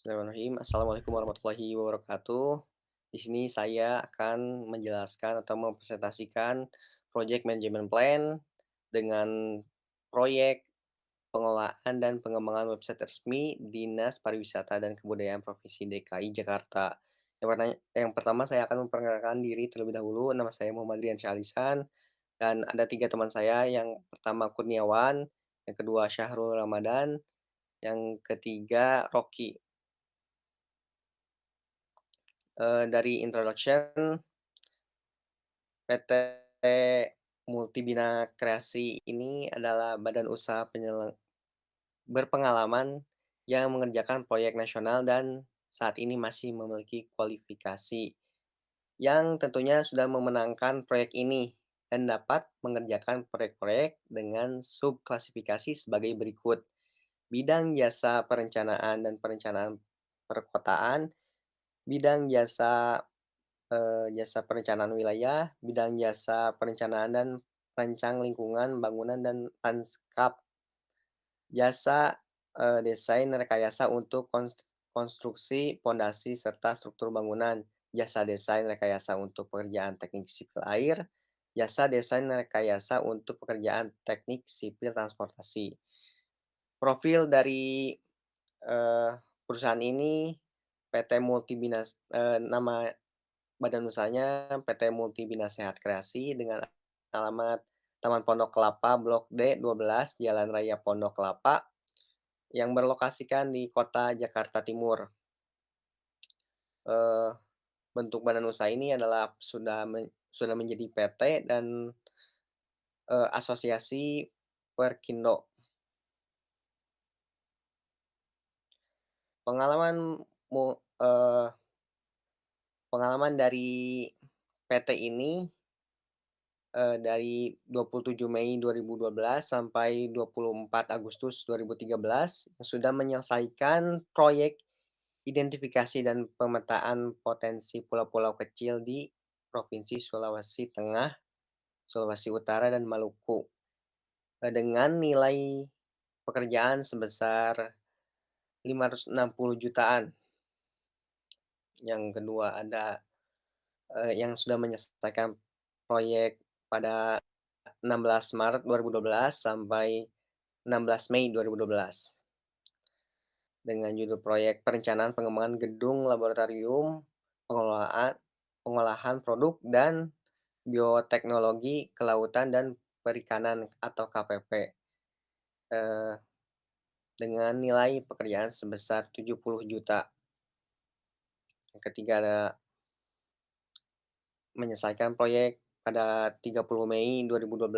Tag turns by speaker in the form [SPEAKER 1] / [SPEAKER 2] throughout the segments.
[SPEAKER 1] Bismillahirrahmanirrahim. Assalamualaikum warahmatullahi wabarakatuh. Di sini saya akan menjelaskan atau mempresentasikan project management plan dengan proyek pengelolaan dan pengembangan website resmi Dinas Pariwisata dan Kebudayaan Provinsi DKI Jakarta. Yang pertama saya akan memperkenalkan diri terlebih dahulu. Nama saya Muhammad Rian Syahlisan dan ada tiga teman saya. Yang pertama Kurniawan, yang kedua Syahrul Ramadan, yang ketiga Rocky. Dari introduction, PT Multibina Kreasi ini adalah badan usaha berpengalaman yang mengerjakan proyek nasional dan saat ini masih memiliki kualifikasi yang tentunya sudah memenangkan proyek ini dan dapat mengerjakan proyek-proyek dengan subklasifikasi sebagai berikut: bidang jasa perencanaan dan perencanaan perkotaan, bidang jasa perencanaan wilayah, bidang jasa perencanaan dan perancang lingkungan, bangunan, dan lanskap, jasa, desain rekayasa untuk konstruksi, pondasi, serta struktur bangunan, jasa desain rekayasa untuk pekerjaan teknik sipil air, jasa desain rekayasa untuk pekerjaan teknik sipil transportasi. Profil dari, eee, perusahaan ini PT Multibinas nama badan usahanya PT Multibina Sehat Kreasi dengan alamat Taman Pondok Kelapa Blok D12 Jalan Raya Pondok Kelapa yang berlokasikan di kota Jakarta Timur. Eee, Bentuk badan usaha ini adalah sudah menjadi PT dan, asosiasi Perkindo. Pengalaman mu eee, Pengalaman dari PT ini, dari 27 Mei 2012 sampai 24 Agustus 2013 yang sudah menyelesaikan proyek identifikasi dan pemetaan potensi pulau-pulau kecil di Provinsi Sulawesi Tengah, Sulawesi Utara, dan Maluku, dengan nilai pekerjaan sebesar 560 jutaan. Yang kedua ada, yang sudah menyelesaikan proyek pada 16 Maret 2012 sampai 16 Mei 2012 dengan judul proyek perencanaan pengembangan gedung laboratorium pengelolaan pengolahan produk dan bioteknologi kelautan dan perikanan atau KPP, eee, dengan nilai pekerjaan sebesar 70 juta. Yang ketiga ada menyelesaikan proyek pada 30 Mei 2012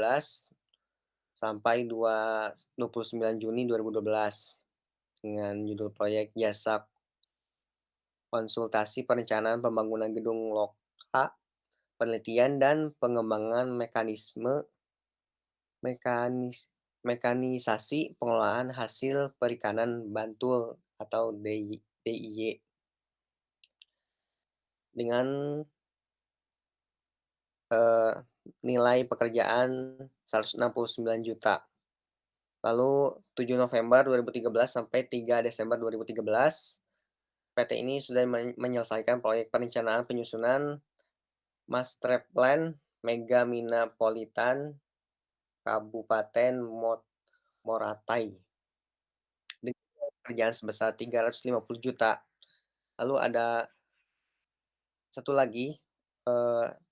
[SPEAKER 1] sampai 29 Juni 2012 dengan judul proyek jasa konsultasi perencanaan pembangunan gedung loka, penelitian dan pengembangan mekanis mekanisasi pengelolaan hasil perikanan Bantul atau DIY dengan, eee, nilai pekerjaan 169 juta. Lalu 7 November 2013 sampai 3 Desember 2013, PT ini sudah menyelesaikan proyek perencanaan penyusunan Master Plan Megaminapolitan Kabupaten Moratai dengan pekerjaan sebesar 350 juta. Lalu ada satu lagi,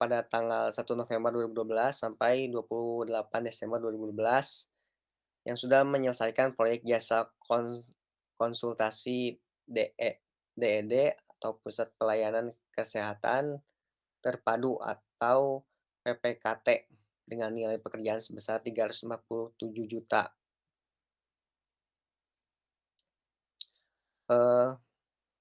[SPEAKER 1] pada tanggal 1 November 2012 sampai 28 Desember 2012 yang sudah menyelesaikan proyek jasa konsultasi DED atau Pusat Pelayanan Kesehatan Terpadu atau PPKT dengan nilai pekerjaan sebesar 347 juta. Eee,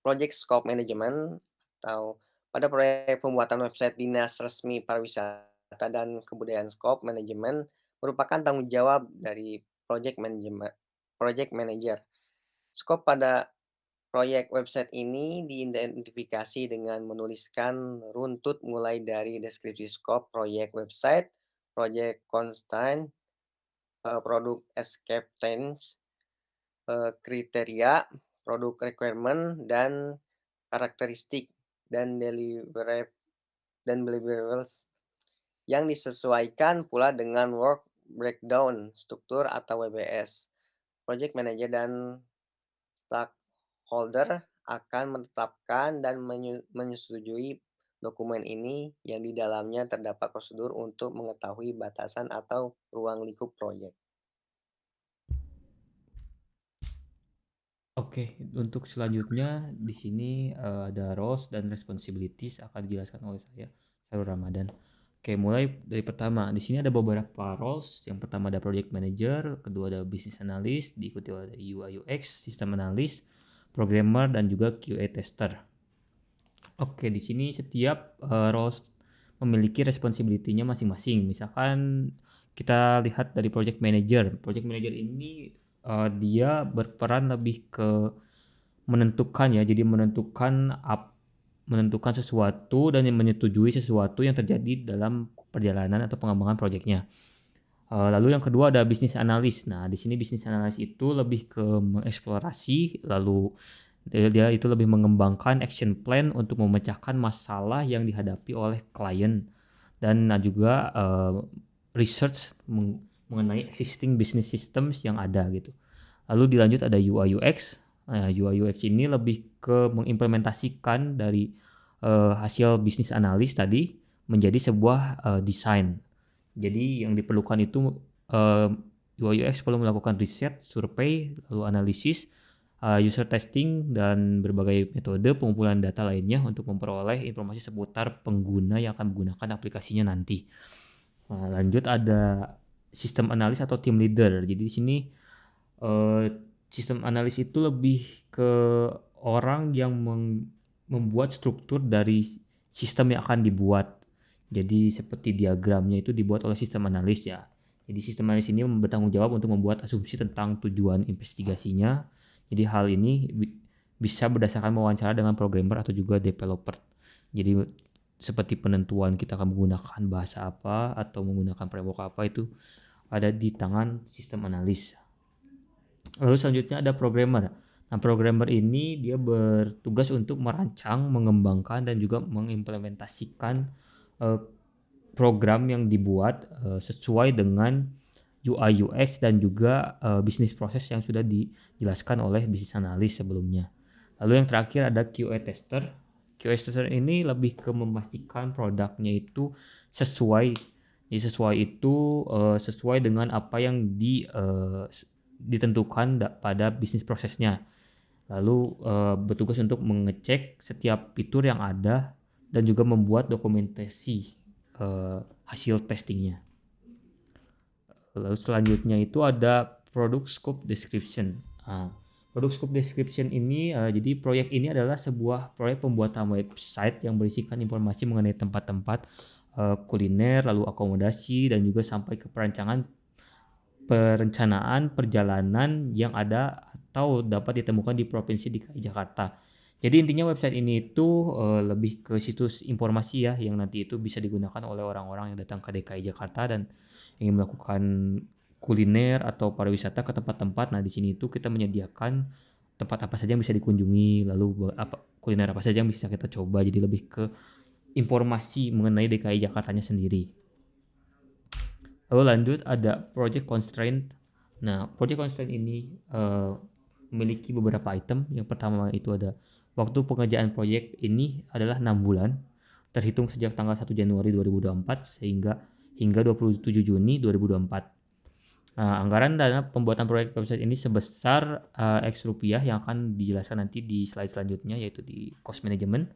[SPEAKER 1] Project Scope Management atau pada proyek pembuatan website Dinas Resmi Pariwisata dan Kebudayaan. Scope Management merupakan tanggung jawab dari project manager. Skop pada proyek website ini diidentifikasi dengan menuliskan runtut mulai dari deskripsi skop proyek website, project constraint, produk acceptance, kriteria, produk requirement dan karakteristik dan deliverables yang disesuaikan pula dengan work breakdown, struktur atau WBS. Project manager dan stakeholder akan menetapkan dan menyetujui dokumen ini yang di dalamnya terdapat prosedur untuk mengetahui batasan atau ruang lingkup proyek.
[SPEAKER 2] Oke, untuk selanjutnya di sini ada roles dan responsibilities akan dijelaskan oleh saya, Sahrul Ramadan. Oke, mulai dari pertama. Di sini ada beberapa roles. Yang pertama ada project manager, kedua ada business analyst, diikuti oleh UI UX, system analyst, programmer dan juga QA tester. Oke, di sini setiap roles memiliki responsibility-nya masing-masing. Misalkan kita lihat dari project manager. Project manager ini dia berperan lebih ke menentukan ya, jadi menentukan sesuatu dan menyetujui sesuatu yang terjadi dalam perjalanan atau pengembangan proyeknya. Lalu yang kedua ada bisnis analis. Nah, di sini bisnis analis itu lebih ke mengeksplorasi, lalu dia itu lebih mengembangkan action plan untuk memecahkan masalah yang dihadapi oleh klien dan juga research mengenai existing business systems yang ada gitu. Lalu dilanjut ada UI UX. Nah, UI UX ini lebih ke mengimplementasikan dari hasil bisnis analis tadi menjadi sebuah desain. Jadi yang diperlukan itu UI UX perlu melakukan riset, survei, lalu analisis, user testing dan berbagai metode pengumpulan data lainnya untuk memperoleh informasi seputar pengguna yang akan menggunakan aplikasinya nanti. Nah, lanjut ada sistem analis atau team leader. Jadi di sini Eee, sistem analis itu lebih ke orang yang membuat struktur dari sistem yang akan dibuat. Jadi seperti diagramnya itu dibuat oleh sistem analis ya. Jadi sistem analis ini bertanggung jawab untuk membuat asumsi tentang tujuan investigasinya. Jadi hal ini bisa berdasarkan wawancara dengan programmer atau juga developer. Jadi seperti penentuan kita akan menggunakan bahasa apa atau menggunakan framework apa itu ada di tangan sistem analis. Lalu selanjutnya ada programmer. Nah, programmer ini dia bertugas untuk merancang, mengembangkan dan juga mengimplementasikan eh, program yang dibuat sesuai dengan UI UX dan juga bisnis proses yang sudah dijelaskan oleh bisnis analis sebelumnya. Lalu yang terakhir ada QA tester. QA tester ini lebih ke memastikan produknya itu sesuai. Jadi sesuai itu sesuai dengan apa yang ditentukan pada bisnis prosesnya. Lalu bertugas untuk mengecek setiap fitur yang ada dan juga membuat dokumentasi hasil testingnya. Lalu selanjutnya itu ada product scope description. Nah, product scope description ini jadi proyek ini adalah sebuah proyek pembuatan website yang berisikan informasi mengenai tempat-tempat kuliner, lalu akomodasi dan juga sampai ke perencanaan perjalanan yang ada atau dapat ditemukan di Provinsi DKI Jakarta. Jadi intinya website ini itu lebih ke situs informasi ya yang nanti itu bisa digunakan oleh orang-orang yang datang ke DKI Jakarta dan ingin melakukan kuliner atau pariwisata ke tempat-tempat. Nah, di sini itu kita menyediakan tempat apa saja yang bisa dikunjungi, lalu kuliner apa saja yang bisa kita coba. Jadi lebih ke informasi mengenai DKI Jakartanya sendiri. Lalu lanjut ada project constraint. Nah, project constraint ini memiliki beberapa item. Yang pertama itu ada waktu pengerjaan proyek ini adalah 6 bulan, terhitung sejak tanggal 1 Januari 2024 hingga 27 Juni 2024. Nah, anggaran dana pembuatan proyek website ini sebesar X rupiah yang akan dijelaskan nanti di slide selanjutnya yaitu di cost management.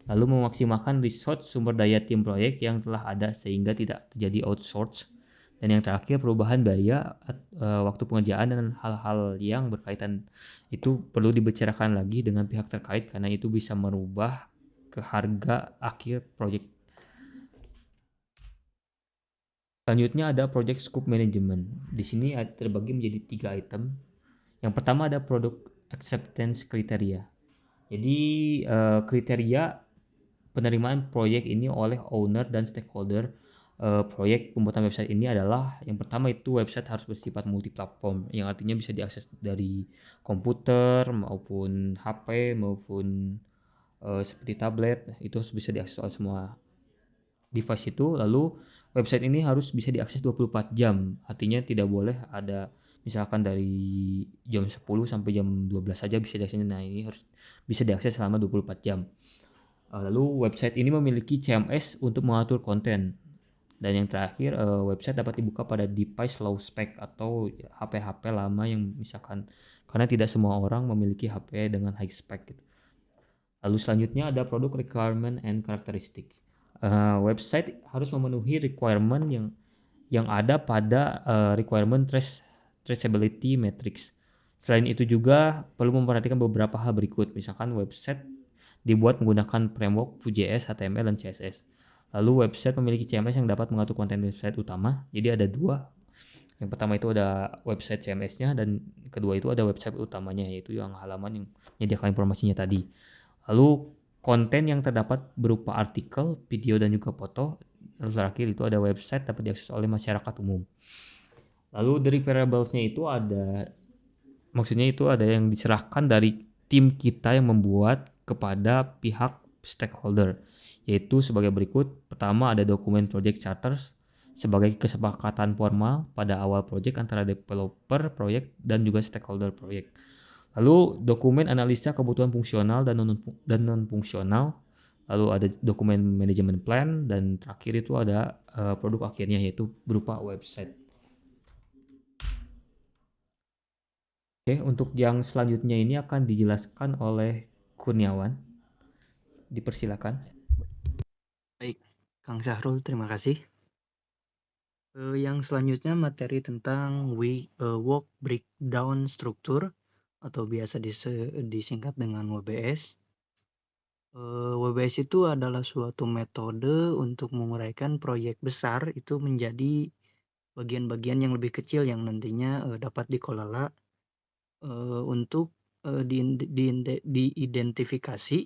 [SPEAKER 2] Lalu memaksimalkan resource sumber daya tim proyek yang telah ada sehingga tidak terjadi outsource. Dan yang terakhir perubahan biaya waktu pengerjaan dan hal-hal yang berkaitan itu perlu dibicarakan lagi dengan pihak terkait karena itu bisa merubah ke harga akhir proyek. Selanjutnya ada project scope management. Di sini terbagi menjadi 3 item. Yang pertama ada product acceptance criteria. Jadi kriteria penerimaan proyek ini oleh owner dan stakeholder Proyek pembuatan website ini adalah yang pertama itu website harus bersifat multiplatform, yang artinya bisa diakses dari komputer maupun HP maupun, seperti tablet, itu harus bisa diakses oleh semua device itu. Lalu website ini harus bisa diakses 24 jam, artinya tidak boleh ada misalkan dari jam 10 sampai jam 12 saja bisa diakses. Nah, ini harus bisa diakses selama 24 jam. Lalu website ini memiliki CMS untuk mengatur konten. Dan yang terakhir, website dapat dibuka pada device low spec atau HP-HP lama yang misalkan karena tidak semua orang memiliki HP dengan high spec gitu. Lalu selanjutnya ada produk requirement and characteristic. Website harus memenuhi requirement yang ada pada, requirement traceability matrix. Selain itu juga perlu memperhatikan beberapa hal berikut, misalkan website dibuat menggunakan framework Vue.js, HTML, dan CSS. Lalu website memiliki CMS yang dapat mengatur konten website utama. Jadi ada dua. Yang pertama itu ada website CMS-nya dan kedua itu ada website utamanya yaitu yang halaman yang menyediakan informasinya tadi. Lalu konten yang terdapat berupa artikel, video, dan juga foto. Lalu terakhir itu ada website dapat diakses oleh masyarakat umum. Lalu dari variablesnya itu ada, maksudnya itu ada yang diserahkan dari tim kita yang membuat kepada pihak stakeholder, yaitu sebagai berikut. Pertama ada dokumen project charters sebagai kesepakatan formal pada awal project antara developer project dan juga stakeholder project. Lalu dokumen analisa kebutuhan fungsional dan non fungsional. Lalu ada dokumen manajemen plan dan terakhir itu ada produk akhirnya yaitu berupa website. Oke, untuk yang selanjutnya ini akan dijelaskan oleh Kurniawan. Dipersilakan.
[SPEAKER 3] Baik, Kang Syahrul, terima kasih. Yang selanjutnya materi tentang work breakdown struktur atau biasa disingkat dengan WBS. WBS itu adalah suatu metode untuk menguraikan proyek besar itu menjadi bagian-bagian yang lebih kecil yang nantinya dapat dikelola untuk diidentifikasi,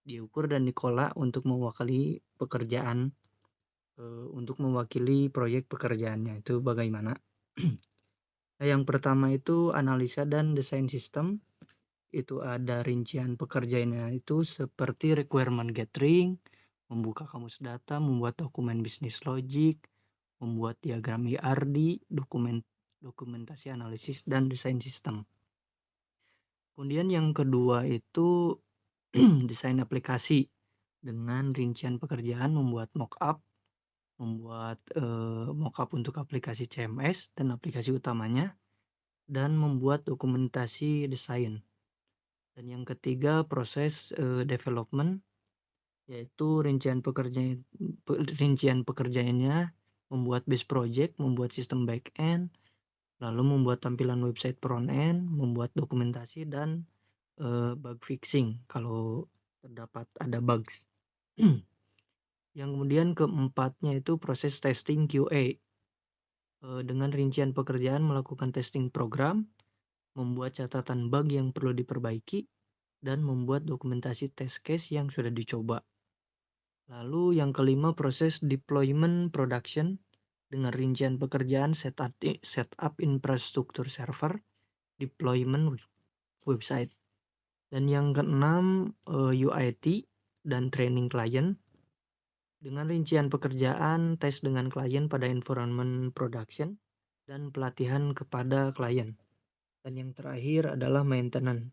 [SPEAKER 3] diukur dan dikelola untuk mewakili proyek pekerjaannya itu bagaimana. Nah, yang pertama itu analisa dan desain sistem. Itu ada rincian pekerjaannya itu seperti requirement gathering, membuka kamus data, membuat dokumen bisnis logic, membuat diagram IRD, dokumentasi analisis dan desain sistem. Kemudian yang kedua itu desain aplikasi dengan rincian pekerjaan, membuat mockup untuk aplikasi CMS dan aplikasi utamanya, dan membuat dokumentasi desain. Dan yang ketiga proses development, yaitu rincian pekerjaannya, membuat base project, membuat sistem back end, lalu membuat tampilan website front end, membuat dokumentasi dan bug fixing kalau terdapat ada bugs. Yang kemudian keempatnya itu proses testing QA. Dengan rincian pekerjaan melakukan testing program, membuat catatan bug yang perlu diperbaiki, dan membuat dokumentasi test case yang sudah dicoba. Lalu yang kelima proses deployment production dengan rincian pekerjaan setup infrastruktur server, deployment website. Dan yang keenam UAT dan training klien dengan rincian pekerjaan, tes dengan klien pada environment production, dan pelatihan kepada klien. Dan yang terakhir adalah maintenance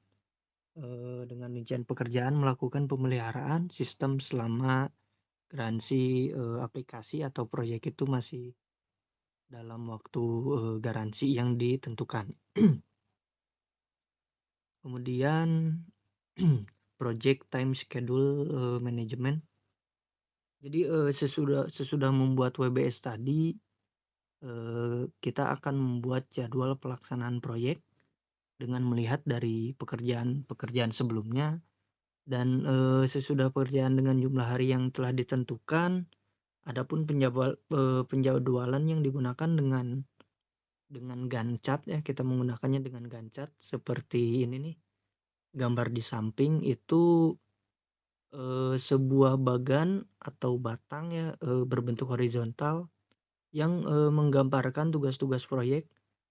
[SPEAKER 3] dengan rincian pekerjaan melakukan pemeliharaan sistem selama garansi aplikasi atau proyek itu masih dalam waktu garansi yang ditentukan. Kemudian project time schedule management. Jadi sesudah membuat WBS tadi, kita akan membuat jadwal pelaksanaan proyek dengan melihat dari pekerjaan sebelumnya, dan sesudah pekerjaan dengan jumlah hari yang telah ditentukan, adapun penjadwalan yang digunakan dengan Gantt chart ya, kita menggunakannya dengan Gantt chart seperti ini nih, gambar di samping itu sebuah bagan atau batang ya berbentuk horizontal yang menggambarkan tugas-tugas proyek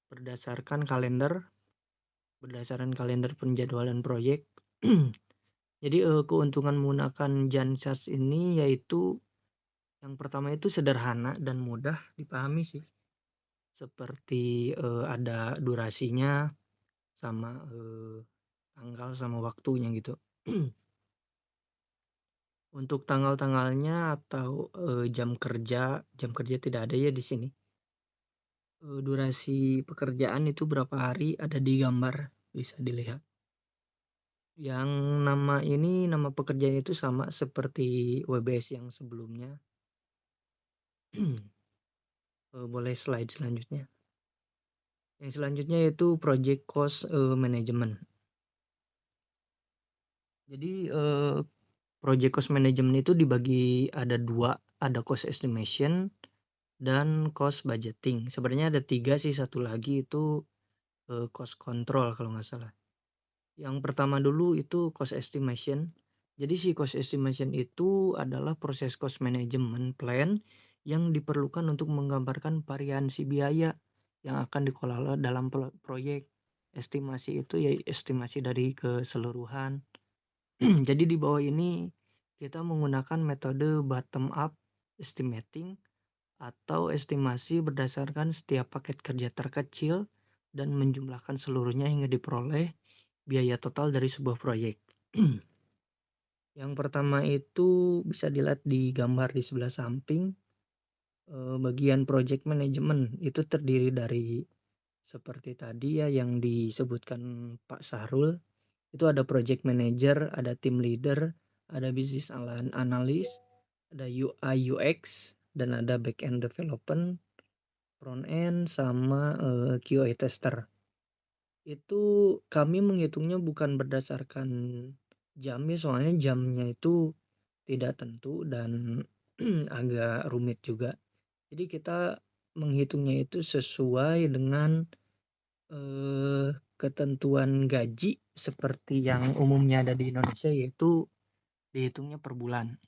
[SPEAKER 3] berdasarkan kalender penjadwalan proyek. Jadi keuntungan menggunakan Gantt chart ini yaitu yang pertama itu sederhana dan mudah dipahami sih. Seperti ada durasinya sama tanggal sama waktunya gitu. Untuk tanggal-tanggalnya atau jam kerja tidak ada ya di sini. Durasi pekerjaan itu berapa hari ada di gambar, bisa dilihat. Yang nama pekerjaan itu sama seperti WBS yang sebelumnya. Boleh slide selanjutnya. Yang selanjutnya yaitu project cost management. Jadi project cost management itu dibagi ada 2, ada cost estimation dan cost budgeting. Sebenarnya ada 3 sih, satu lagi itu cost control kalau nggak salah. Yang pertama dulu itu cost estimation. Jadi si cost estimation itu adalah proses cost management plan yang diperlukan untuk menggambarkan variansi biaya yang akan dikelola dalam proyek. Estimasi itu ya estimasi dari keseluruhan. Jadi di bawah ini kita menggunakan metode bottom up estimating atau estimasi berdasarkan setiap paket kerja terkecil dan menjumlahkan seluruhnya hingga diperoleh biaya total dari sebuah proyek. Yang pertama itu bisa dilihat di gambar di sebelah samping. Bagian project management itu terdiri dari seperti tadi ya yang disebutkan Pak Sahrul. Itu ada project manager, ada team leader, ada business analyst, ada UI UX, dan ada back end development, front end, sama QA tester. Itu kami menghitungnya bukan berdasarkan jamnya, soalnya jamnya itu tidak tentu dan agak rumit juga. Jadi kita menghitungnya itu sesuai dengan ketentuan gaji seperti yang umumnya ada di Indonesia, yaitu dihitungnya per bulan.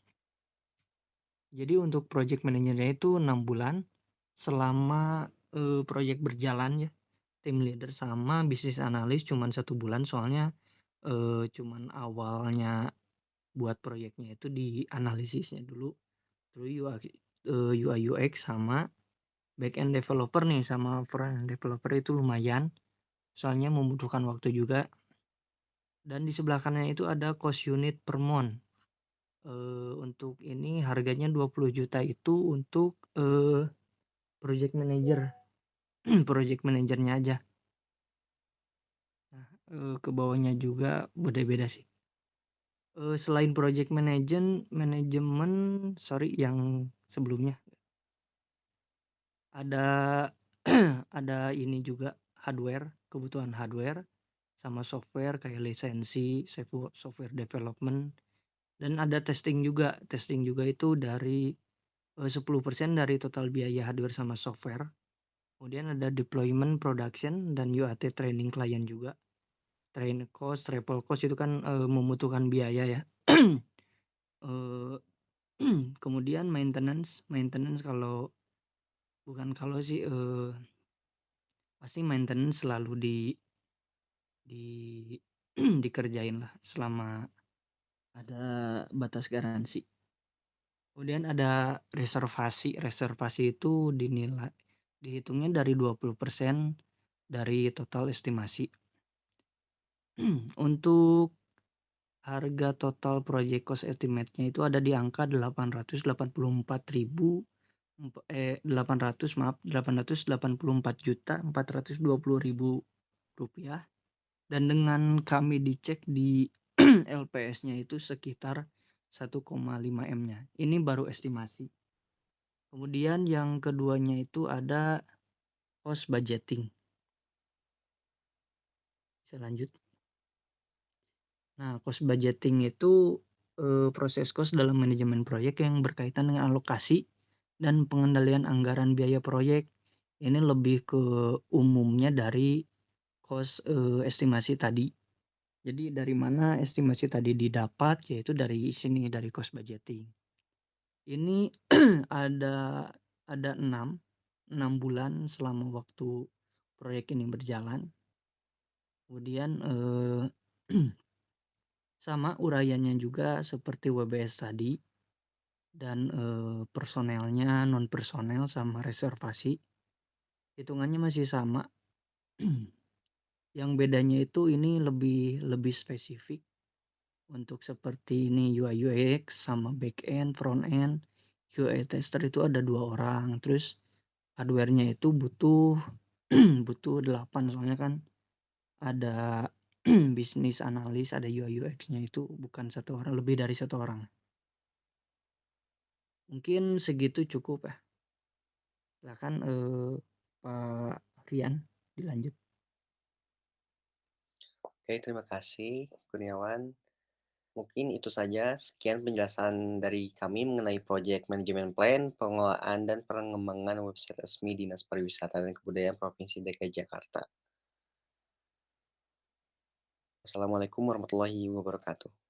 [SPEAKER 3] Jadi untuk project manajernya itu 6 bulan selama project berjalan ya. Tim leader sama bisnis analis cuman 1 bulan, soalnya cuman awalnya buat proyeknya itu di analisisnya dulu. Terus UI UX sama back end developer nih sama front end developer itu lumayan, soalnya membutuhkan waktu juga. Dan di sebelah kanan itu ada cost unit per month. Untuk ini harganya 20 juta itu untuk project manager. Project manajernya aja. Nah, ke bawahnya juga beda-beda sih. Selain project manajemen, yang sebelumnya ada ada ini juga kebutuhan hardware sama software kayak lisensi, software development, dan ada testing juga. Testing juga itu dari 10% dari total biaya hardware sama software. Kemudian ada deployment, production, dan UAT training klien juga. Train cost, travel cost itu kan membutuhkan biaya ya. Kemudian maintenance kalau bukan kalau sih pasti maintenance selalu di dikerjain lah selama ada batas garansi. Kemudian ada reservasi itu dihitungnya dari 20% dari total estimasi. Untuk harga total project cost estimate-nya itu ada di angka 884.420.000 rupiah, dan dengan kami dicek di LPS-nya itu sekitar 1,5 M-nya. Ini baru estimasi. Kemudian yang keduanya itu ada cost budgeting. Bisa lanjut. Nah, cost budgeting itu proses cost dalam manajemen proyek yang berkaitan dengan alokasi dan pengendalian anggaran biaya proyek. Ini lebih ke umumnya dari cost estimasi tadi. Jadi dari mana estimasi tadi didapat, yaitu dari sini, dari cost budgeting. Ini ada 6. 6 bulan selama waktu proyek ini berjalan. Kemudian, sama uraiannya juga seperti WBS tadi dan, personelnya, non personel sama reservasi, hitungannya masih sama. Yang bedanya itu ini lebih lebih spesifik untuk seperti ini UI UX sama back end, front end, QA tester itu ada 2 orang, terus hardware-nya itu butuh butuh 8 soalnya kan ada bisnis analis, ada UI UX-nya itu bukan satu orang, lebih dari satu orang. Mungkin segitu cukup ya. Silakan, Pak Rian dilanjut.
[SPEAKER 1] Oke, terima kasih Kurniawan. Mungkin itu saja, sekian penjelasan dari kami mengenai proyek manajemen plan, pengelolaan, dan pengembangan website resmi Dinas Pariwisata dan Kebudayaan Provinsi DKI Jakarta. Wassalamualaikum warahmatullahi wabarakatuh.